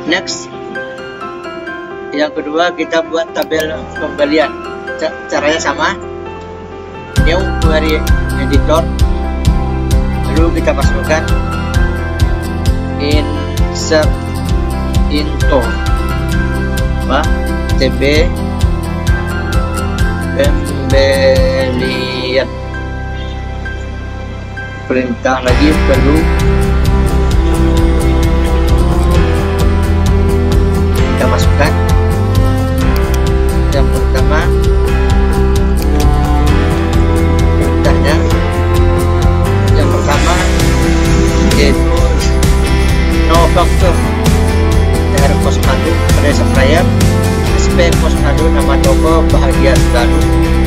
Next, yang kedua kita buat tabel pembelian. Caranya sama, new query editor, lalu kita masukkan insert into TB pembelian, perintah lagi perlu kita masukkan. Yang pertama perintahnya, yang pertama yaitu no factor DR01 pada supplier, SP 01 nama toko Bahagia Selalu,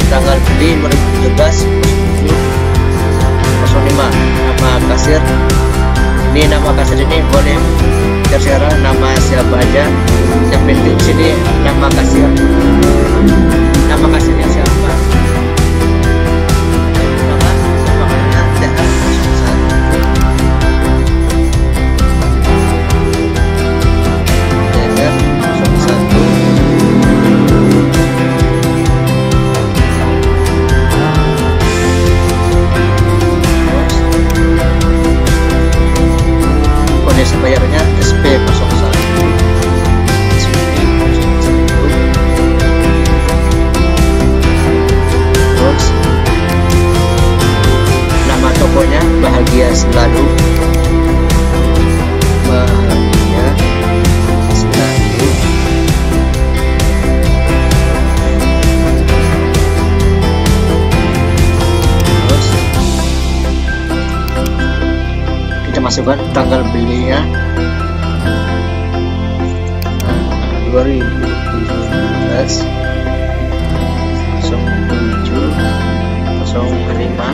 tanggal beli 2017 05, nama kasir. Ini nama kasir ini boleh terserah nama siapa aja, yang penting sini nama kasir, nama kasirnya siapa. Bayarnya SP01 terus nama tokonya Bahagia Selalu, Bahagia Selalu. Terus kita masukkan tanggal belinya 2017 07/05.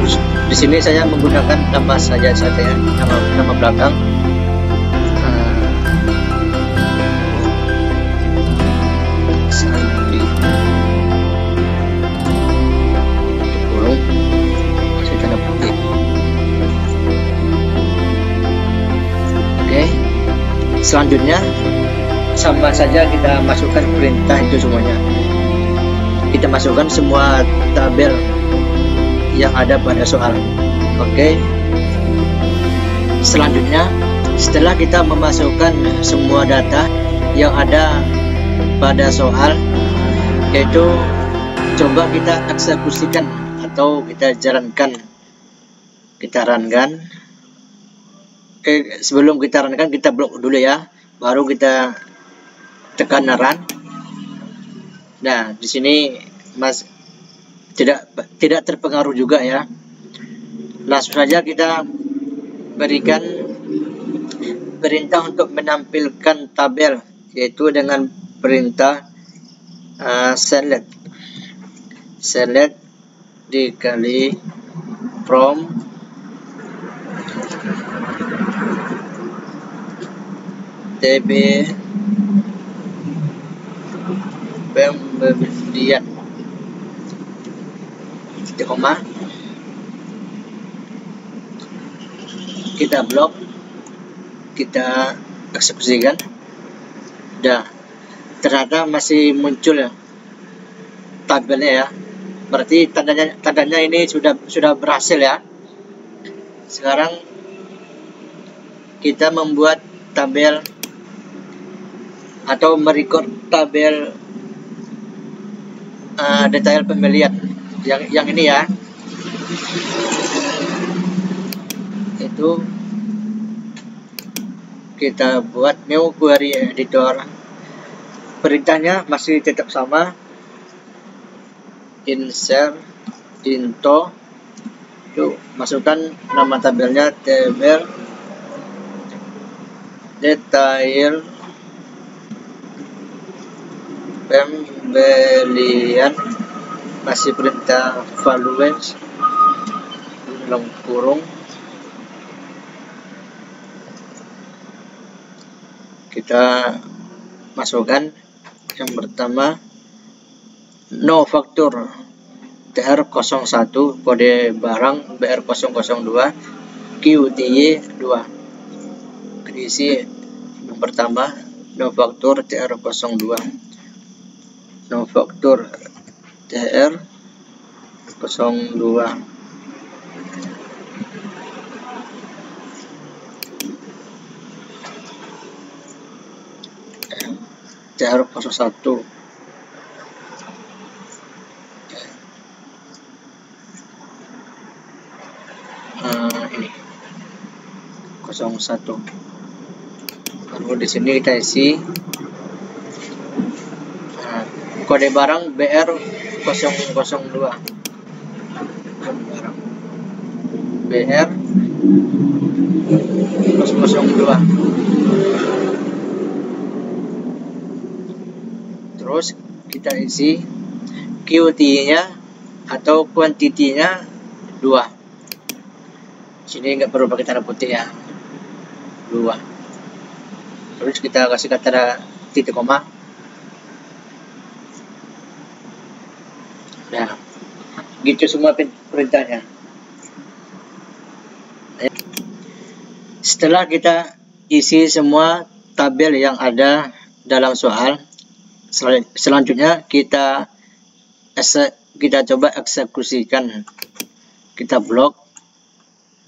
Terus di sini saya menggunakan nama saja ya, nama belakang. Sandi kurung masih tanda petik. Oke. Selanjutnya sama saja kita masukkan perintah itu semuanya. Kita masukkan semua tabel yang ada pada soal. Oke. Selanjutnya, setelah kita memasukkan semua data yang ada pada soal, yaitu coba kita eksekusikan atau kita jalankan, kita runkan. Oke, sebelum kita runkan kita blok dulu ya, baru kita tekan run. Nah, di sini Mas tidak terpengaruh juga ya. Langsung saja kita berikan perintah untuk menampilkan tabel, yaitu dengan perintah select dikali from TB pembelian, koma, kita blok, kita eksekusikan. Dah, ternyata masih muncul ya tabelnya ya, berarti tandanya ini sudah berhasil ya. Sekarang kita membuat tabel atau merecord tabel detail pembelian yang ini ya, itu kita buat new query editor. Perintahnya masih tetap sama, insert into, yuk masukkan nama tabelnya tabel detail pembelian, masih perintah values dalam kurung, kita masukkan yang pertama no factor TR01 kode barang BR002 QTY 2. diisi yang pertama nofaktor TR02, nofaktor TR02, TR01, ini 01. Lalu di sini kita isi kode barang BR002, BR002. Terus kita isi QT-nya atau quantity-nya 2. Sini nggak perlu pakai tanda putih ya, 2. Terus kita kasih kata titik koma. Nah, gitu semua perintahnya. Setelah kita isi semua tabel yang ada dalam soal, selanjutnya kita coba eksekusikan. Kita blok,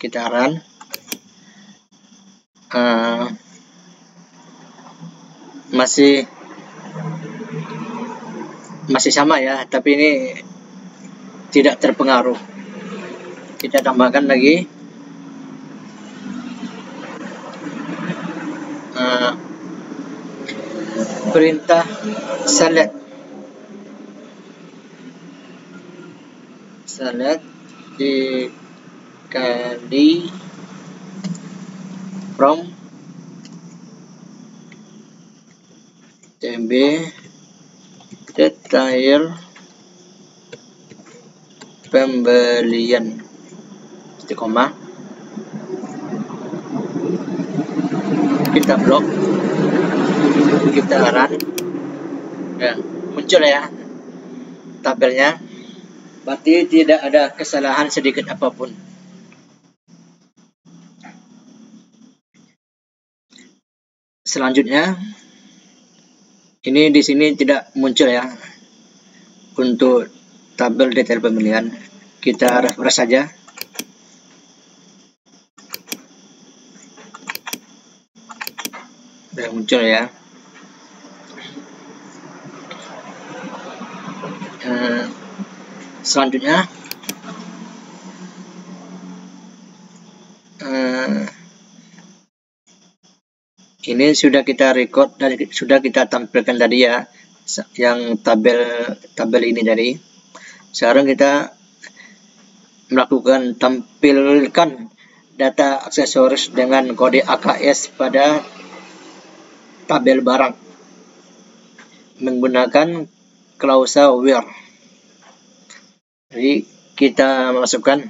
kita run. Masih sama ya, tapi ini tidak terpengaruh. Kita tambahkan lagi perintah select dikali from TB detail pembelian titik koma. Kita blok, kita run. Ya, muncul ya tabelnya, berarti tidak ada kesalahan sedikit apapun. Selanjutnya ini di sini tidak muncul ya untuk tabel detail pembelian. Kita refresh saja. Sudah muncul ya. Selanjutnya ini sudah kita record dan sudah kita tampilkan tadi ya, yang tabel ini tadi. Sekarang kita melakukan tampilkan data aksesoris dengan kode AKS pada tabel barang menggunakan klausa where. Jadi kita masukkan.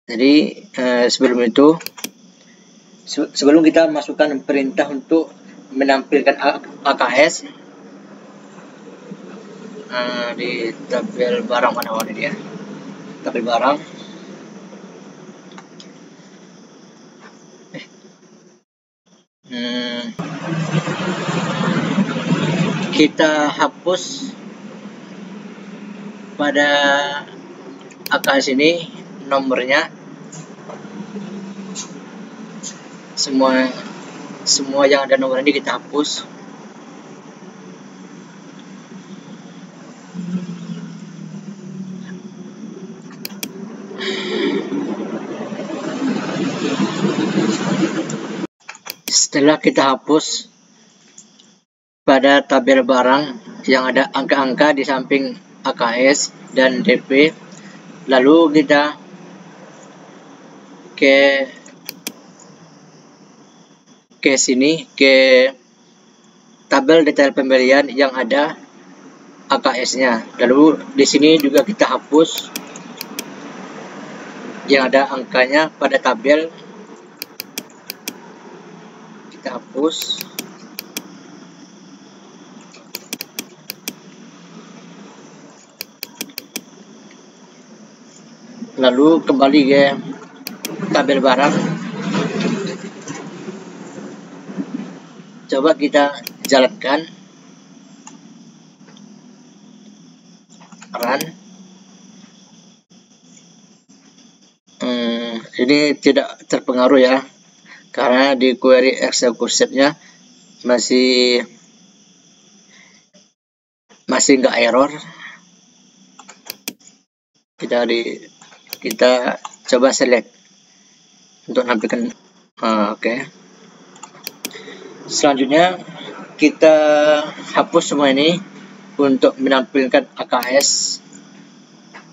Jadi sebelum kita masukkan perintah untuk menampilkan AKS di tabel barang, mana dia tabel barang, kita hapus pada AKS ini nomornya, semua yang ada nomor ini kita hapus. Setelah kita hapus pada tabel barang yang ada angka-angka di samping AKS dan DP, lalu kita ke sini, ke tabel detail pembelian yang ada AKS-nya. Lalu di sini juga kita hapus yang ada angkanya pada tabel, kita hapus. Lalu kembali ke tabel barang. Coba kita jalankan, run. Ini tidak terpengaruh ya, karena di query execution-nya masih nggak error. Kita coba select untuk nampilkan. Oke. Selanjutnya kita hapus semua ini untuk menampilkan AKS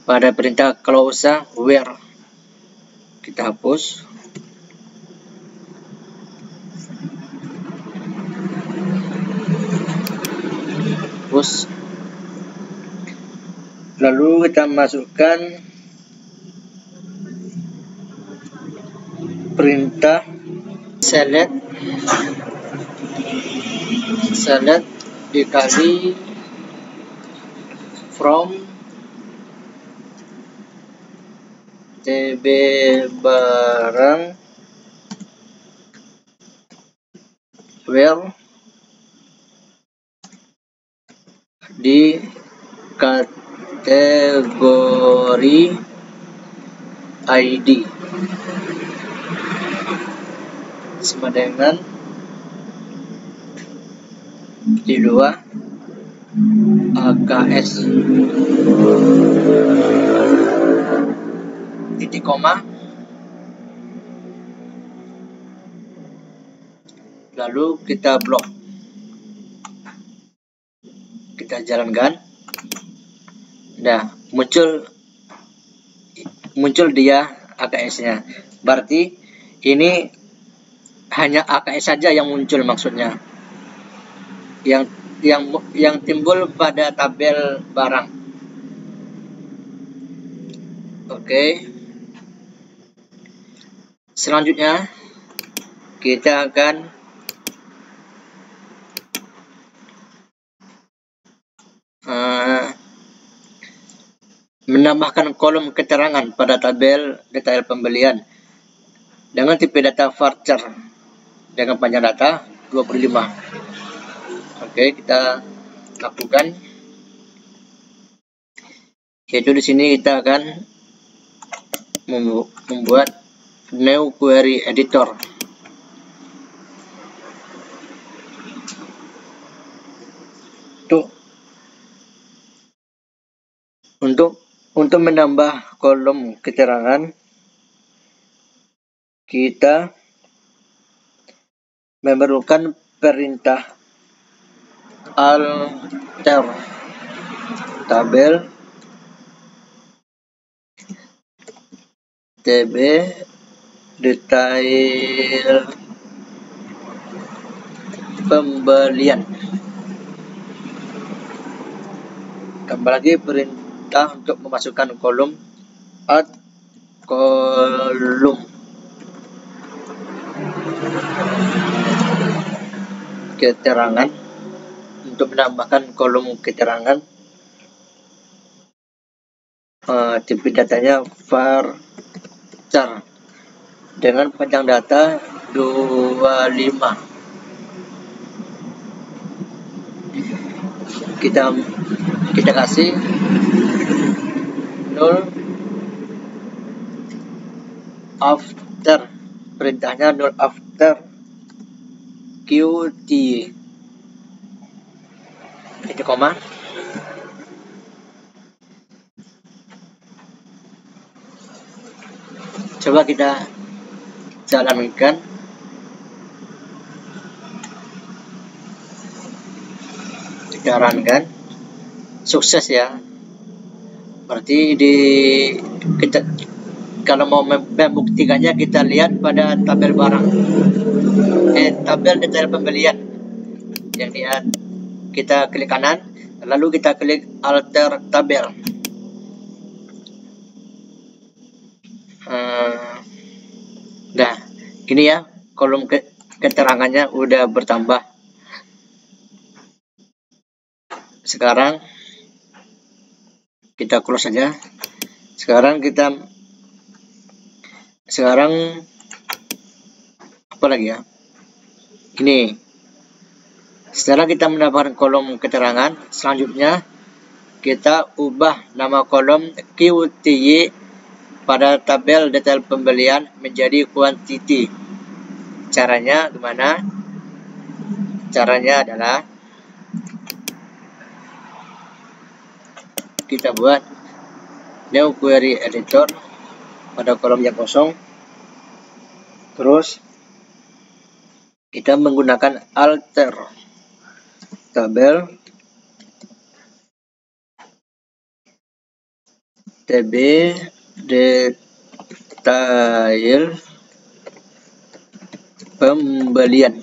pada perintah close where. Kita hapus. Lalu kita masukkan perintah select dikali from tb barang where di kategori ID sama dengan di luar AKS titik koma, lalu kita blok, kita jalankan. Nah, muncul dia AKS-nya. Berarti ini hanya AKS saja yang muncul, maksudnya yang timbul pada tabel barang. Oke. Selanjutnya kita akan menambahkan kolom keterangan pada tabel detail pembelian dengan tipe data varchar dengan panjang data 25. Oke, kita lakukan. Yaitu di sini kita akan membuat new query editor. Untuk menambah kolom keterangan, kita memerlukan perintah alter tabel tb detail pembelian. Kembali lagi perintah untuk memasukkan kolom, add kolom keterangan. Untuk menambahkan kolom keterangan, tipe datanya varchar dengan panjang data 25. Kita kasih null after, perintahnya null after qt titik koma. Coba kita jalankan. Kita runkan. Sukses ya. Berarti kalau mau membuktikannya, kita lihat pada tabel barang, tabel detail pembelian yang kita klik kanan, lalu kita klik alter tabel. Nah, ini ya, kolom keterangannya udah bertambah. Sekarang kita close saja. Sekarang apa lagi ya? Ini Setelah kita mendapatkan kolom keterangan, selanjutnya kita ubah nama kolom QTY pada tabel detail pembelian menjadi quantity. Caranya gimana? Caranya adalah kita buat new query editor pada kolom yang kosong. Terus kita menggunakan alter tabel TB detail pembelian,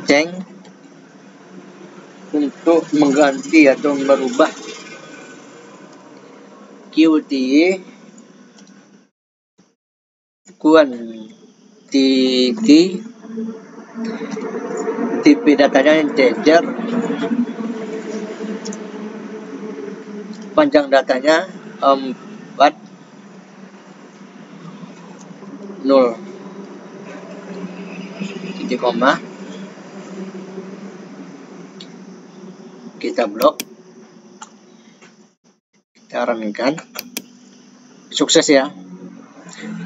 ceng untuk mengganti atau merubah QTY quantity, tipe datanya integer, panjang datanya 40, titik koma, kita blok, kita runkan, sukses ya,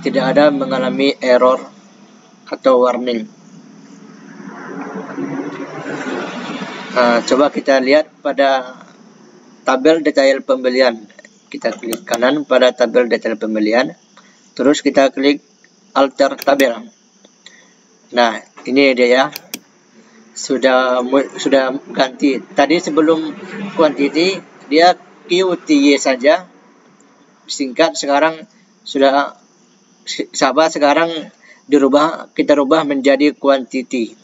tidak ada mengalami error atau warning. Coba kita lihat pada tabel detail pembelian. Kita klik kanan pada tabel detail pembelian, terus kita klik alter tabel. Nah, ini dia ya, sudah ganti. Tadi sebelum quantity dia QTY saja singkat, sekarang sudah sahabat, sekarang kita rubah menjadi quantity.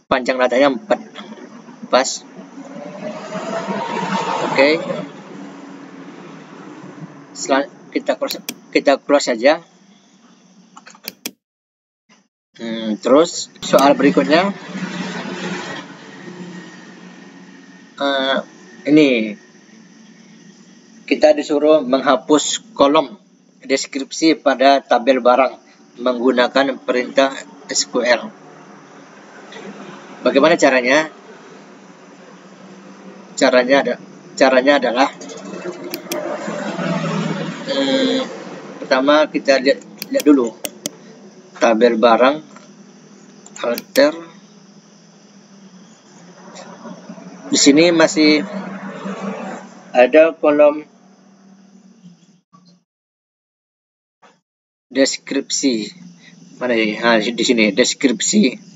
Panjang datanya 4, pas. Oke. Kita close saja. Terus soal berikutnya, ini kita disuruh menghapus kolom deskripsi pada tabel barang menggunakan perintah SQL. Bagaimana caranya? Caranya adalah pertama kita lihat dulu tabel barang, alter. Di sini masih ada kolom deskripsi. Mana ini? Di sini deskripsi.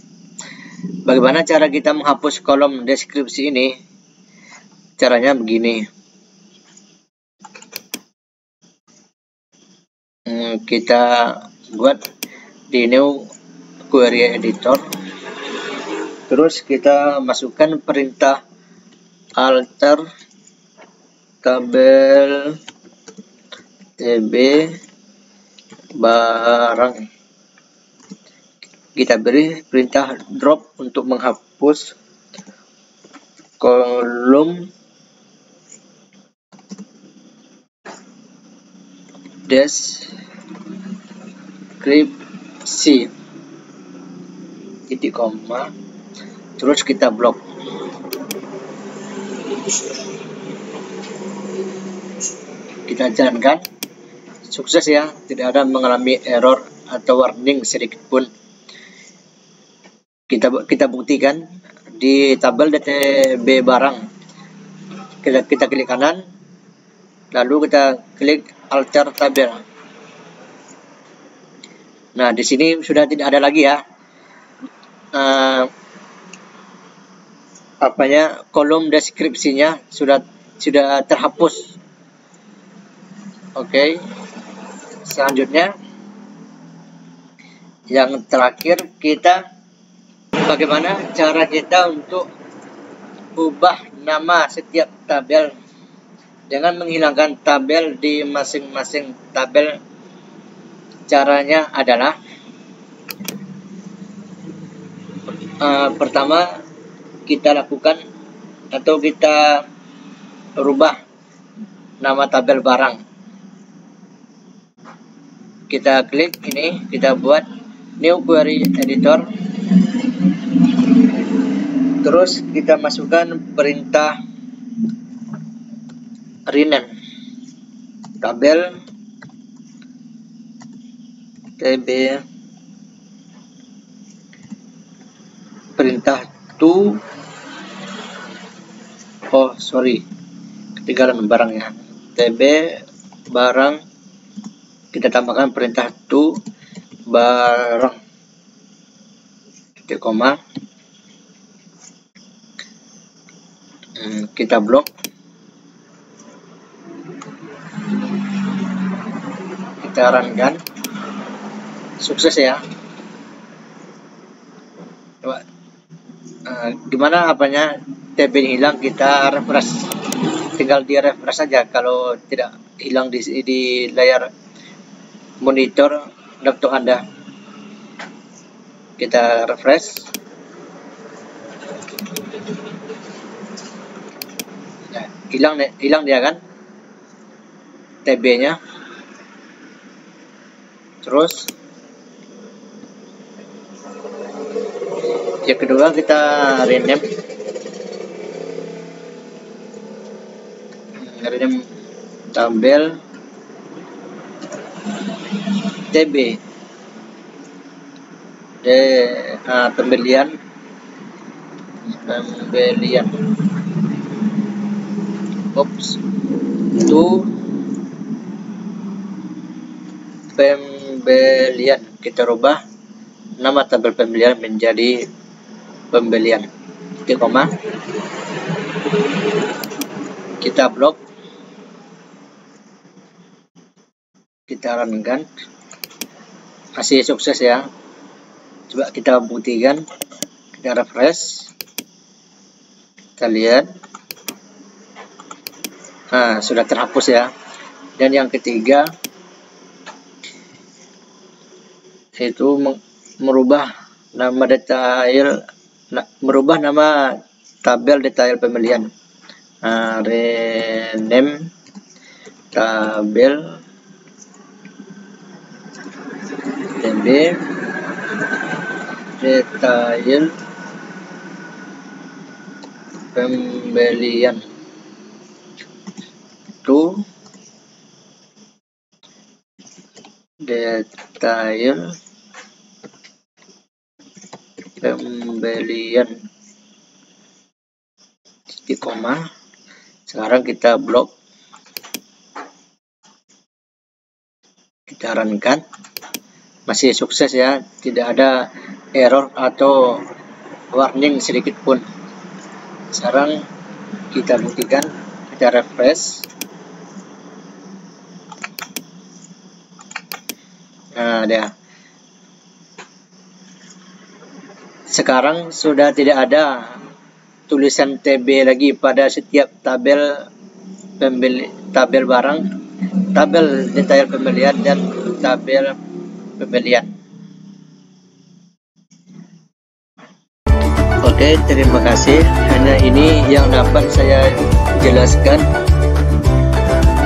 Bagaimana cara kita menghapus kolom deskripsi ini? Caranya begini. Kita buat di new query editor. Terus kita masukkan perintah alter tabel TB barang. Kita beri perintah drop untuk menghapus kolom deskripsi, titik koma, terus kita blok. Kita jalankan, sukses ya, tidak ada mengalami error atau warning sedikit pun. Kita buktikan di tabel DTB barang. Kita klik kanan, lalu kita klik alter tabel. Nah, di sini sudah tidak ada lagi ya kolom deskripsinya sudah terhapus. Oke. Selanjutnya yang terakhir, bagaimana cara kita untuk ubah nama setiap tabel dengan menghilangkan tabel di masing-masing tabel. Caranya adalah pertama kita lakukan atau kita rubah nama tabel barang. Kita klik ini, kita buat new query editor. Terus kita masukkan perintah rename tabel tb perintah to ketinggalan barangnya, tb barang, kita tambahkan perintah to barang titik koma, kita blok, kita runkan. Sukses ya. Coba gimana apanya TB hilang, kita refresh, tinggal di refresh saja. Kalau tidak hilang di layar monitor laptop Anda, kita refresh. Nah, hilang dia kan TB nya. Terus yang kedua kita rename tabel TB pembelian to pembelian, kita rubah nama tabel pembelian menjadi pembelian titik koma, kita blok, kita runkan. Masih sukses ya. Coba kita buktikan, kita refresh, kita lihat, nah sudah terhapus ya. Dan yang ketiga itu merubah nama tabel detail pembelian, rename tabel TB detail pembelian to detail pembelian titik koma. Sekarang kita blok, kita runkan. Masih sukses ya, tidak ada error atau warning sedikit pun. Sekarang kita buktikan, kita refresh. Nah, dia. Sekarang sudah tidak ada tulisan TB lagi pada setiap tabel barang, tabel detail pembelian dan tabel pembelian. Oke, terima kasih. Hanya ini yang dapat saya jelaskan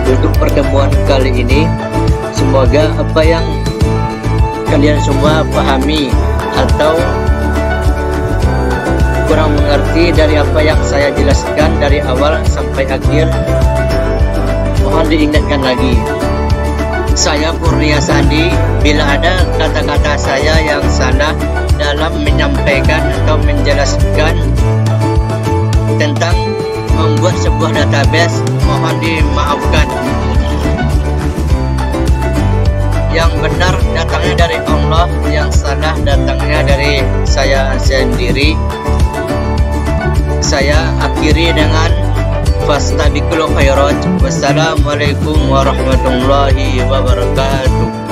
untuk pertemuan kali ini. Semoga apa yang kalian semua pahami atau kurang mengerti dari apa yang saya jelaskan dari awal sampai akhir, mohon diingatkan lagi. Saya Purnia Sandi, bila ada kata-kata saya yang salah dalam menyampaikan atau menjelaskan tentang membuat sebuah database, mohon dimaafkan. Yang benar datangnya dari Allah, yang salah datangnya dari saya sendiri. Saya akhiri dengan fastabiqul khairat. Wassalamualaikum warahmatullahi wabarakatuh.